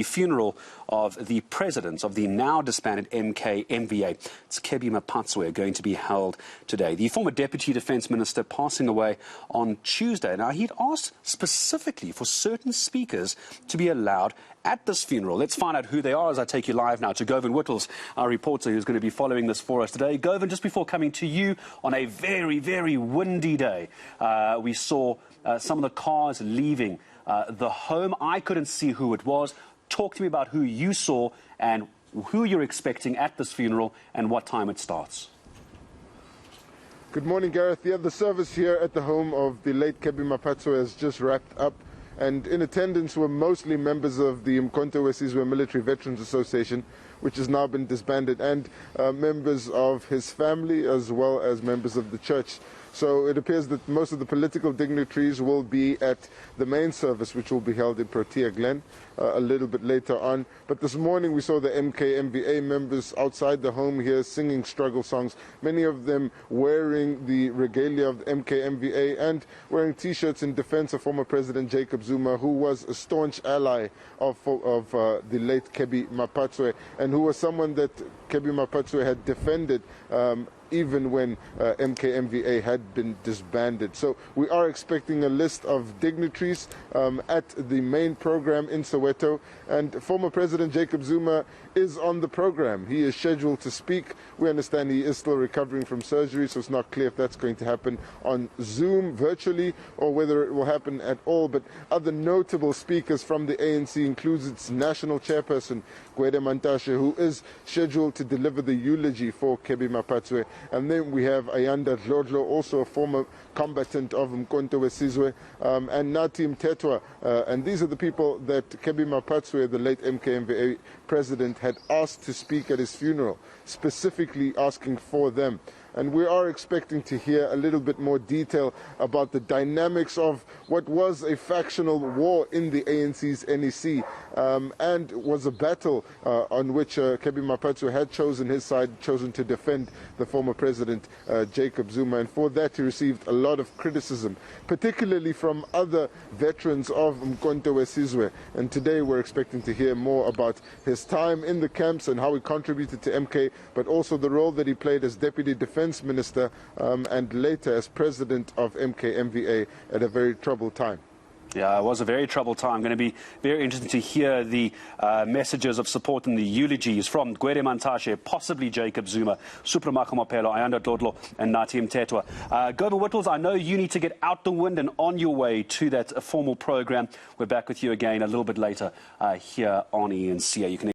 The funeral of the president of the now-disbanded MKMVA, it's Kebby Maphatsoe, going to be held today. The former Deputy Defence Minister passing away on Tuesday. Now, he'd asked specifically for certain speakers to be allowed at this funeral. Let's find out who they are as I take you live now to Govan Whittles, our reporter who's going to be following this for us today. Govan, just before coming to you on a very, very windy day, we saw some of the cars leaving the home. I couldn't see who it was. Talk to me about who you saw and who you're expecting at this funeral and what time it starts. Good morning, Gareth. Yeah, the service here at the home of the late Kebby Maphatsoe has just wrapped up. And in attendance were mostly members of the MKMVA Military Veterans Association, which has now been disbanded, and members of his family as well as members of the church. So it appears that most of the political dignitaries will be at the main service, which will be held in Protea Glen a little bit later on. But this morning we saw the MKMVA members outside the home here singing struggle songs, many of them wearing the regalia of the MKMVA and wearing T-shirts in defense of former President Jacob Zuma, who was a staunch ally of the late Kebby Maphatsoe, and who was someone that Kebby Maphatsoe had defended even when MKMVA had been disbanded. So we are expecting a list of dignitaries at the main program in Soweto, and former President Jacob Zuma is on the program. He is scheduled to speak. We understand he is still recovering from surgery, so it's not clear if that's going to happen on Zoom virtually or whether it will happen at all. But other notable speakers from the ANC includes its national chairperson, Gwede Mantashe, who is scheduled to deliver the eulogy for Kebby Maphatsoe. And then we have Ayanda, Dlodlo, also a former combatant of Mthethwa, and Nathi, Mthethwa. And these are the people that Kebby Maphatsoe, the late MKMVA president, had asked to speak at his funeral, specifically asking for them. And we are expecting to hear a little bit more detail about the dynamics of what was a factional war in the ANC's NEC, and was a battle on which Kebby Maphatsoe had chosen his side, chosen to defend the former president Jacob Zuma. And for that he received a lot of criticism, particularly from other veterans of Mthethwa. And today we're expecting to hear more about his time in the camps and how he contributed to MK, but also the role that he played as Deputy Defence Minister and later as President of MKMVA at a very troubled time. Yeah, it was a very troubled time. Going to be very interesting to hear the messages of support and the eulogies from Gwede Mantashe, possibly Jacob Zuma, Supra Mahumapelo, Ayanda, Dlodlo, and Nathi Mthethwa. Govan Whittles, I know you need to get out the wind and on your way to that formal program. We're back with you again a little bit later here on eNCA. You can